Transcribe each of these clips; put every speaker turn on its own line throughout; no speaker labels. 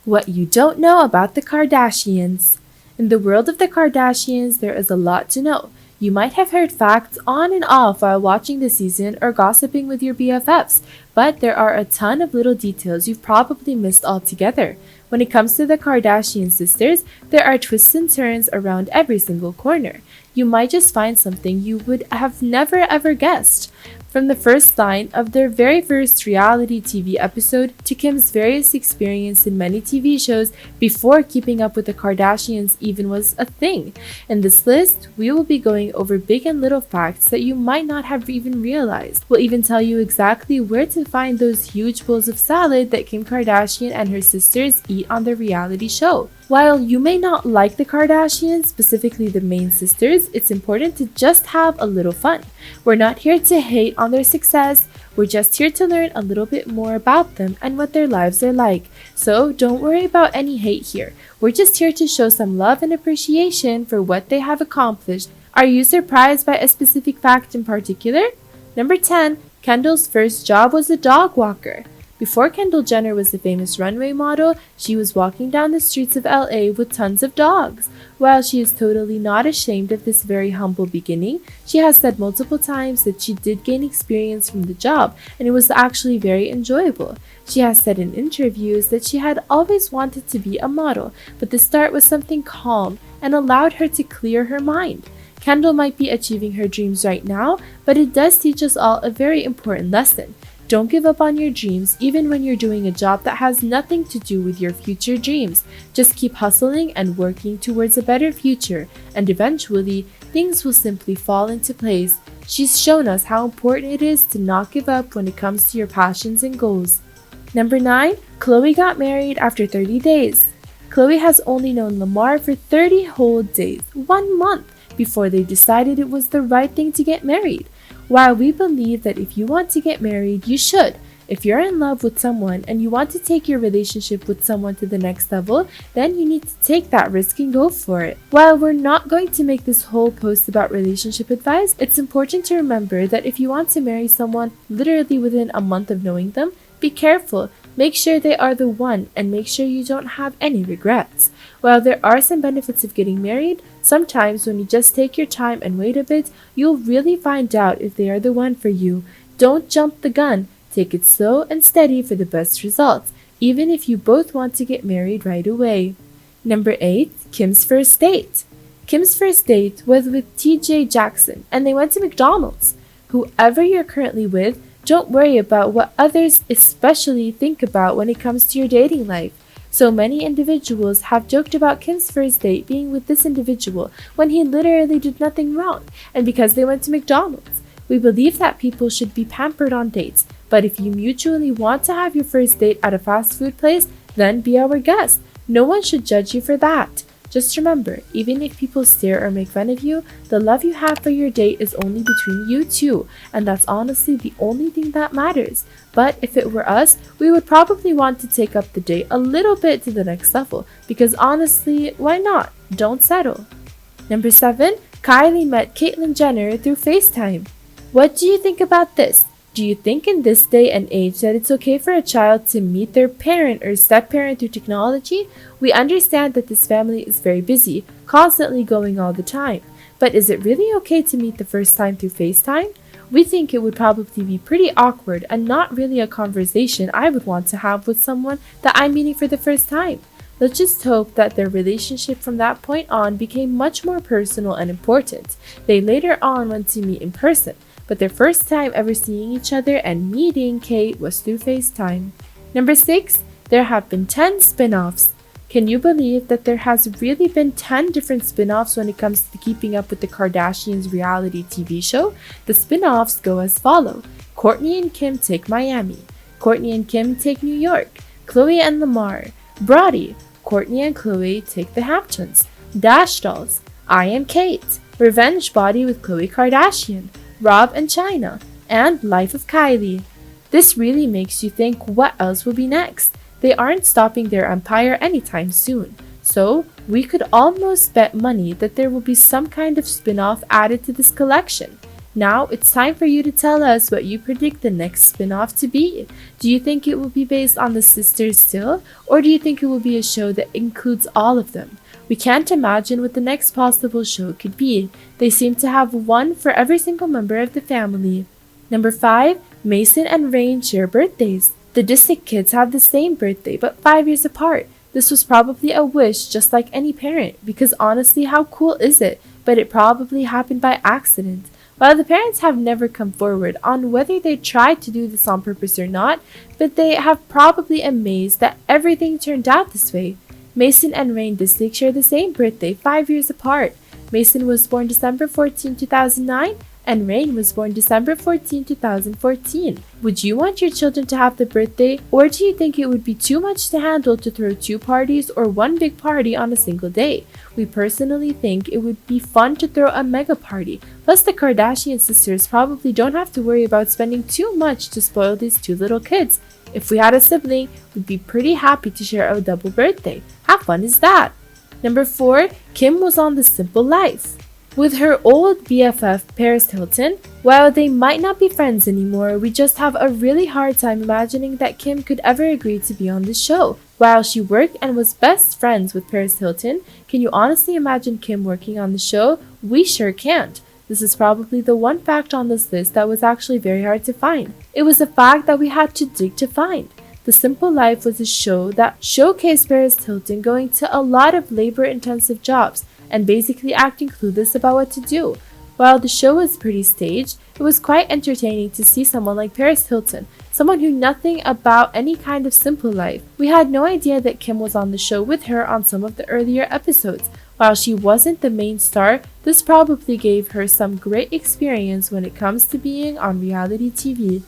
What you don't know about the Kardashians. In the world of the Kardashians, there is a lot to know. You might have heard facts on and off while watching the season or gossiping with your BFFs, but there are a ton of little details you've probably missed altogether. When it comes to the Kardashian sisters, there are twists and turns around every single corner. You might just find something you would have never ever guessed. From the first line of their very first reality TV episode to Kim's various experience in many TV shows before keeping up with the Kardashians even was a thing. In this list, we will be going over big and little facts that you might not have even realized. We'll even tell you exactly where to find those huge bowls of salad that Kim Kardashian and her sisters eat on their reality show. While you may not like the Kardashians, specifically the main sisters, it's important to just have a little fun. We're not here to hate on their success, we're just here to learn a little bit more about them and what their lives are like. So don't worry about any hate here. We're just here to show some love and appreciation for what they have accomplished. Are you surprised by a specific fact in particular? Number 10. Kendall's first job was a dog walker. Before Kendall Jenner was a famous runway model, she was walking down the streets of LA with tons of dogs. While she is totally not ashamed of this very humble beginning, she has said multiple times that she did gain experience from the job and it was actually very enjoyable. She has said in interviews that she had always wanted to be a model, but the start was something calm and allowed her to clear her mind. Kendall might be achieving her dreams right now, but it does teach us all a very important lesson. Don't give up on your dreams even when you're doing a job that has nothing to do with your future dreams. Just keep hustling and working towards a better future, and eventually, things will simply fall into place. She's shown us how important it is to not give up when it comes to your passions and goals. Number 9. Khloe got married after 30 days. Khloe has only known Lamar for 30 whole days, 1 month, before they decided it was the right thing to get married. While we believe that if you want to get married, you should. If you're in love with someone and you want to take your relationship with someone to the next level, then you need to take that risk and go for it. While we're not going to make this whole post about relationship advice, it's important to remember that if you want to marry someone literally within a month of knowing them, be careful. Make sure they are the one and make sure you don't have any regrets. While there are some benefits of getting married, sometimes when you just take your time and wait a bit, you'll really find out if they are the one for you. Don't jump the gun. Take it slow and steady for the best results, even if you both want to get married right away. Number 8. Kim's first date. Kim's first date was with TJ Jackson and they went to McDonald's. Whoever you're currently with, don't worry about what others especially think about when it comes to your dating life. So many individuals have joked about Kim's first date being with this individual when he literally did nothing wrong, and because they went to McDonald's. We believe that people should be pampered on dates, but if you mutually want to have your first date at a fast food place, then be our guest. No one should judge you for that. Just remember, even if people stare or make fun of you, the love you have for your date is only between you two, and that's honestly the only thing that matters. But if it were us, we would probably want to take up the date a little bit to the next level, because honestly, why not? Don't settle. Number 7. Kylie met Caitlyn Jenner through FaceTime. What do you think about this? Do you think in this day and age that it's okay for a child to meet their parent or step-parent through technology? We understand that this family is very busy, constantly going all the time. But is it really okay to meet the first time through FaceTime? We think it would probably be pretty awkward and not really a conversation I would want to have with someone that I'm meeting for the first time. Let's just hope that their relationship from that point on became much more personal and important. They later on went to meet in person, but their first time ever seeing each other and meeting Kate was through FaceTime. Number 6. There have been 10 spin-offs. Can you believe that there has really been 10 different spin-offs when it comes to keeping up with the Kardashians reality TV show? The spin-offs go as follow. Kourtney and Kim take Miami. Kourtney and Kim take New York. Khloe and Lamar. Brody. Kourtney and Khloe take the Hamptons. Dash Dolls. I Am Kate. Revenge Body with Khloe Kardashian. Rob and China. And Life of Kylie. This really makes you think what else will be next. They aren't stopping their empire anytime soon, so we could almost bet money that there will be some kind of spin-off added to this collection. Now it's time for you to tell us what you predict the next spin-off to be. Do you think it will be based on the sisters still, or do you think it will be a show that includes all of them? We can't imagine what the next possible show could be. They seem to have one for every single member of the family. Number 5. Mason and Rain share birthdays. The Disick kids have the same birthday but 5 years apart. This was probably a wish just like any parent, because honestly, how cool is it? But it probably happened by accident. While the parents have never come forward on whether they tried to do this on purpose or not, but they have probably amazed that everything turned out this way. Mason and Rain Disick share the same birthday 5 years apart. Mason was born December 14, 2009, and Rain was born December 14, 2014. Would you want your children to have the birthday, or do you think it would be too much to handle to throw 2 parties or 1 big party on a single day? We personally think it would be fun to throw a mega party. Plus, the Kardashian sisters probably don't have to worry about spending too much to spoil these 2 little kids. If we had a sibling, we'd be pretty happy to share a double birthday. How fun is that? Number 4, Kim was on The Simple Life. With her old BFF Paris Hilton, while they might not be friends anymore, we just have a really hard time imagining that Kim could ever agree to be on the show. While she worked and was best friends with Paris Hilton, can you honestly imagine Kim working on the show? We sure can't. This is probably the one fact on this list that was actually very hard to find. It was a fact that we had to dig to find. The Simple Life was a show that showcased Paris Hilton going to a lot of labor-intensive jobs and basically acting clueless about what to do. While the show was pretty staged, it was quite entertaining to see someone like Paris Hilton, someone who knew nothing about any kind of simple life. We had no idea that Kim was on the show with her on some of the earlier episodes. While she wasn't the main star, this probably gave her some great experience when it comes to being on reality TV.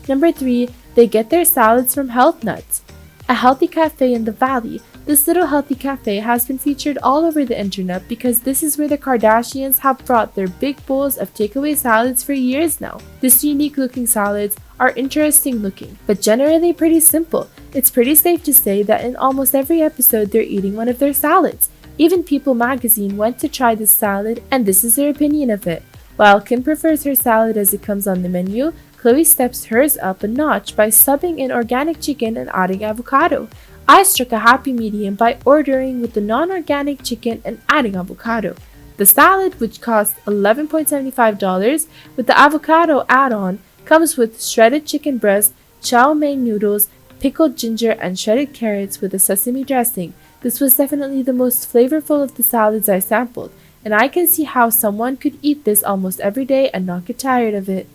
Number 3, they get their salads from Health Nuts. A healthy cafe in the valley. This little healthy cafe has been featured all over the internet because this is where the Kardashians have brought their big bowls of takeaway salads for years now. These unique looking salads are interesting looking, but generally pretty simple. It's pretty safe to say that in almost every episode they're eating one of their salads. Even People magazine went to try this salad, and this is their opinion of it. While Kim prefers her salad as it comes on the menu, Khloe steps hers up a notch by subbing in organic chicken and adding avocado. I struck a happy medium by ordering with the non-organic chicken and adding avocado. The salad, which costs $11.75 with the avocado add-on, comes with shredded chicken breast, chow mein noodles, pickled ginger, and shredded carrots with a sesame dressing. This was definitely the most flavorful of the salads I sampled, and I can see how someone could eat this almost every day and not get tired of it.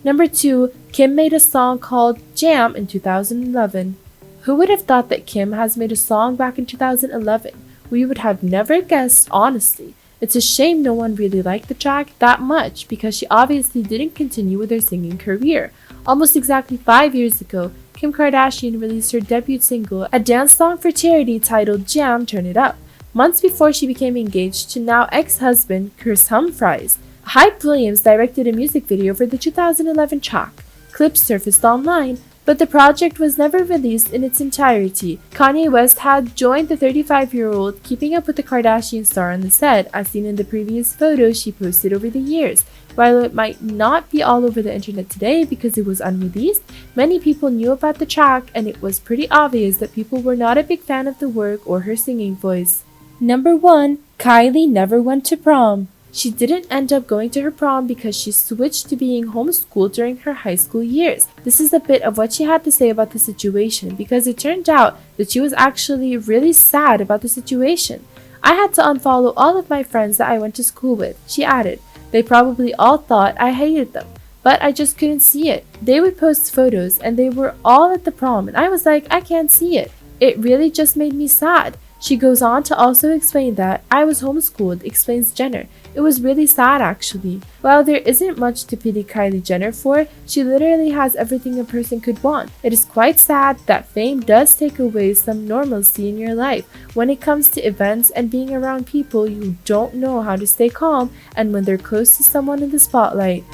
Number 2, Kim made a song called Jam in 2011. Who would have thought that Kim has made a song back in 2011? We would have never guessed, honestly. It's a shame no one really liked the track that much because she obviously didn't continue with her singing career. Almost exactly 5 years ago, Kim Kardashian released her debut single, a dance song for charity titled Jam Turn It Up, months before she became engaged to now ex-husband Chris Humphries. Hype Williams directed a music video for the 2011 track. Clips surfaced online, but the project was never released in its entirety. Kanye West had joined the 35-year-old Keeping Up with the Kardashian star on the set, as seen in the previous photos she posted over the years. While it might not be all over the internet today because it was unreleased, many people knew about the track, and it was pretty obvious that people were not a big fan of the work or her singing voice. Number 1, Kylie never went to prom. She didn't end up going to her prom because she switched to being homeschooled during her high school years. This is a bit of what she had to say about the situation because it turned out that she was actually really sad about the situation. I had to unfollow all of my friends that I went to school with, she added. They probably all thought I hated them, but I just couldn't see it. They would post photos and they were all at the prom and I was like, I can't see it. It really just made me sad. She goes on to also explain that I was homeschooled, explains Jenner. It was really sad actually. While there isn't much to pity Kylie Jenner for, she literally has everything a person could want. It is quite sad that fame does take away some normalcy in your life when it comes to events and being around people you don't know how to stay calm and when they're close to someone in the spotlight.